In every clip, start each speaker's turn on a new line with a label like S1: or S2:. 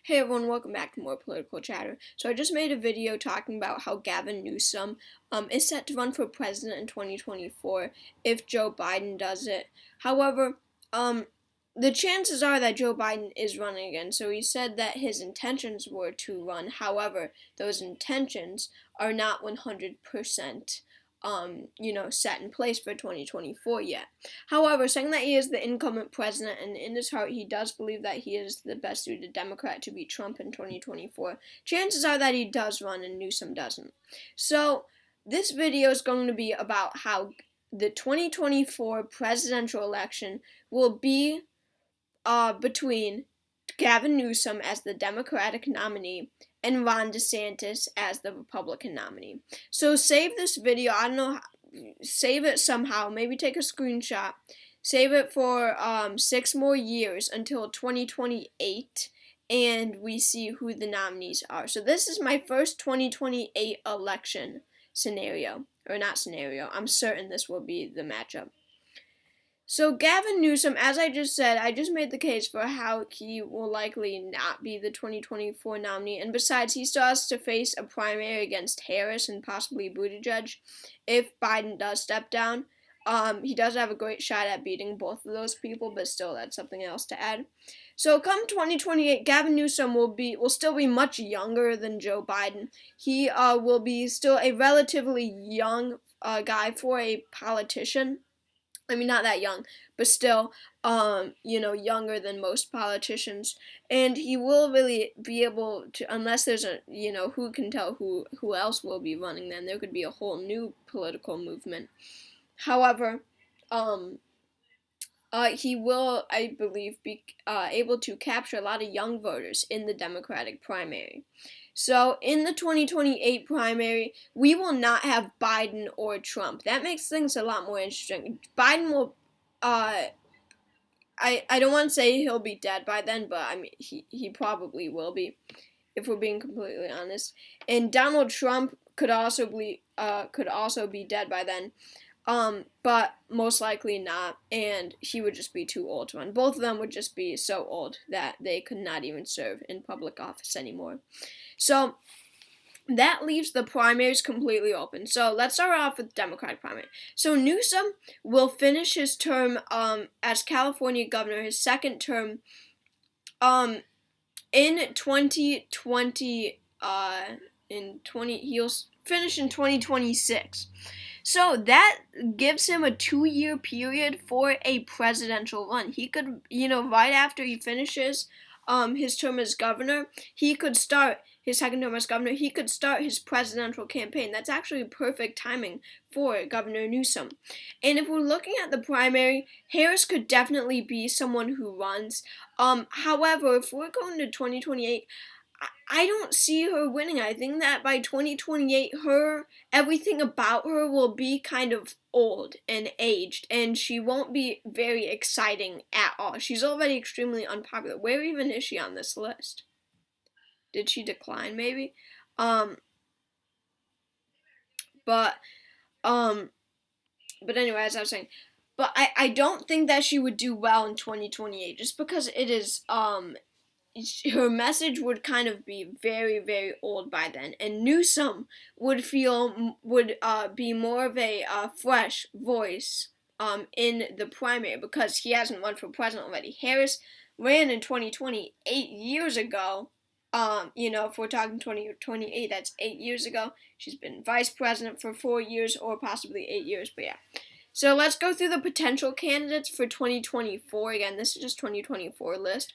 S1: Hey everyone, welcome back to more political chatter. So I just made a video talking about how Gavin Newsom is set to run for president in 2024 if Joe Biden does it. However, the chances are that Joe Biden is running again. So he said that his intentions were to run. However, those intentions are not 100% set in place for 2024 yet. However, saying that he is the incumbent president and in his heart he does believe that he is the best suited Democrat to beat Trump in 2024, chances are that he does run and Newsom doesn't. So this video is going to be about how the 2024 presidential election will be between Gavin Newsom as the Democratic nominee and Ron DeSantis as the Republican nominee. So save this video. I don't know how, save it somehow. Maybe take a screenshot. Save it for 6 more years until 2028, and we see who the nominees are. So this is my first 2028 election scenario. Or not scenario. I'm certain this will be the matchup. So Gavin Newsom, as I just said, I just made the case for how he will likely not be the 2024 nominee. And besides, he still has to face a primary against Harris and possibly Buttigieg if Biden does step down. He does have a great shot at beating both of those people, but still, that's something else to add. So come 2028, Gavin Newsom will still be much younger than Joe Biden. He will be still a relatively young guy for a politician. I mean, not that young, but still, younger than most politicians. And he will really be able to, unless there's who can tell who else will be running then. There could be a whole new political movement. However, he will, I believe, be able to capture a lot of young voters in the Democratic primary. So in the 2028 primary, we will not have Biden or Trump. That makes things a lot more interesting. Biden will, I don't want to say he'll be dead by then, but I mean he probably will be, if we're being completely honest. And Donald Trump could also be dead by then. But most likely not, and he would just be too old to run. Both of them would just be so old that they could not even serve in public office anymore. So that leaves the primaries completely open. So let's start off with the Democratic primary. So Newsom will finish his term as California governor, his second term, in 2020. He'll finish in 2026. So that gives him a 2-year period for a presidential run. He could, right after he finishes his term as governor, he could start his second term as governor. He could start his presidential campaign. That's actually perfect timing for Governor Newsom. And if we're looking at the primary, Harris could definitely be someone who runs. However, if we're going to 2028, I don't see her winning. I think that by 2028, everything about her will be kind of old and aged, and she won't be very exciting at all. She's already extremely unpopular. Where even is she on this list? Did she decline, maybe? But anyway, as I was saying, but I don't think that she would do well in 2028, just because it is, her message would kind of be very, very old by then, and Newsom would be more of a fresh voice in the primary because he hasn't run for president already. Harris ran in 2020 8 years ago. If we're talking 2028, that's 8 years ago. She's been vice president for 4 years or possibly 8 years, but yeah. So let's go through the potential candidates for 2024. Again, this is just 2024 list.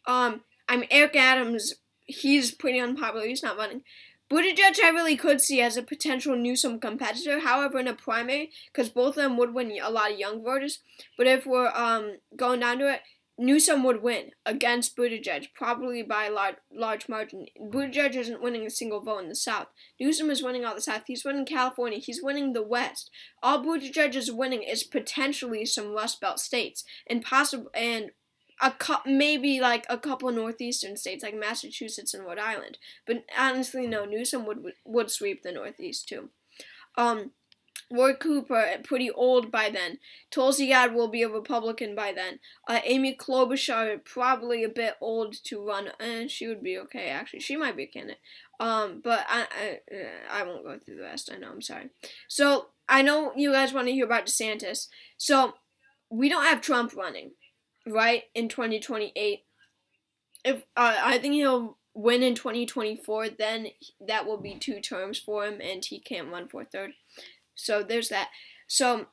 S1: Eric Adams, he's pretty unpopular, he's not running. Buttigieg I really could see as a potential Newsom competitor, however in a primary, because both of them would win a lot of young voters. But if we're going down to it, Newsom would win against Buttigieg, probably by a large margin. Buttigieg isn't winning a single vote in the South. Newsom is winning all the South. He's winning California. He's winning the West. All Buttigieg is winning is potentially some Rust Belt states, maybe like a couple of northeastern states like Massachusetts and Rhode Island. But honestly, no, Newsom would sweep the Northeast too. Roy Cooper, pretty old by then. Tulsi Gabbard will be a Republican by then. Amy Klobuchar, probably a bit old to run, and she would be okay, actually. She might be a candidate. But I won't go through the rest. I know, I'm sorry. So, I know you guys want to hear about DeSantis. So, we don't have Trump running, right, in 2028. If I think he'll win in 2024, then that will be 2 terms for him, and he can't run for a third. So there's that. So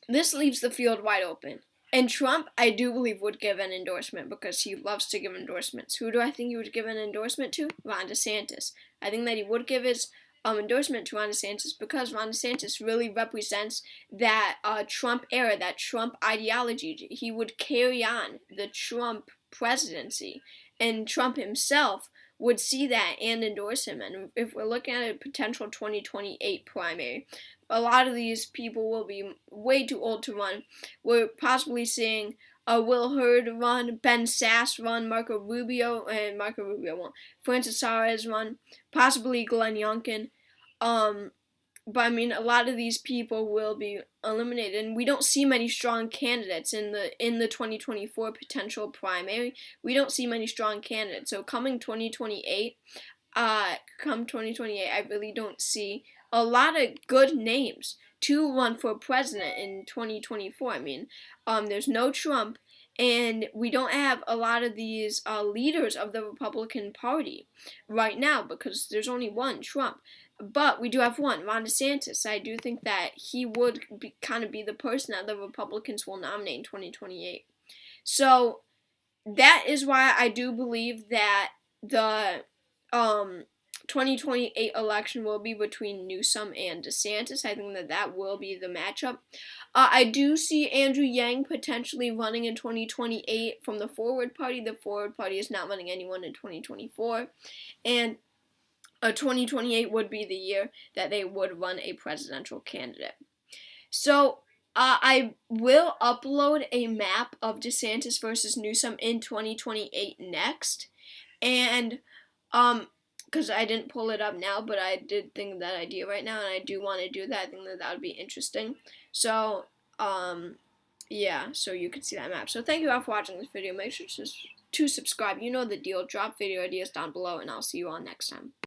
S1: this leaves the field wide open. And Trump, I do believe, would give an endorsement because he loves to give endorsements. Who do I think he would give an endorsement to? Ron DeSantis. I think that he would give his endorsement to Ron DeSantis because Ron DeSantis really represents that Trump era, that Trump ideology. He would carry on the Trump presidency. And Trump himself would see that and endorse him. And if we're looking at a potential 2028 primary, a lot of these people will be way too old to run. We're possibly seeing Will Hurd run, Ben Sasse run, Marco Rubio won't, Francis Suarez run, possibly Glenn Youngkin. But I mean, a lot of these people will be eliminated, and we don't see many strong candidates in the 2024 potential primary. We don't see many strong candidates. So come 2028, I really don't see a lot of good names to run for president in 2024. I mean, there's no Trump, and we don't have a lot of these leaders of the Republican Party right now because there's only one, Trump. But we do have one, Ron DeSantis. I do think that he would kind of be the person that the Republicans will nominate in 2028. So that is why I do believe that the 2028 election will be between Newsom and DeSantis. I think that will be the matchup. I do see Andrew Yang potentially running in 2028 from the Forward Party. The Forward Party is not running anyone in 2024. And 2028 would be the year that they would run a presidential candidate. So I will upload a map of DeSantis versus Newsom in 2028 next. And because I didn't pull it up now, but I did think of that idea right now, and I do want to do that. I think that would be interesting. So yeah, so you can see that map. So thank you all for watching this video. Make sure to subscribe. You know the deal. Drop video ideas down below, and I'll see you all next time.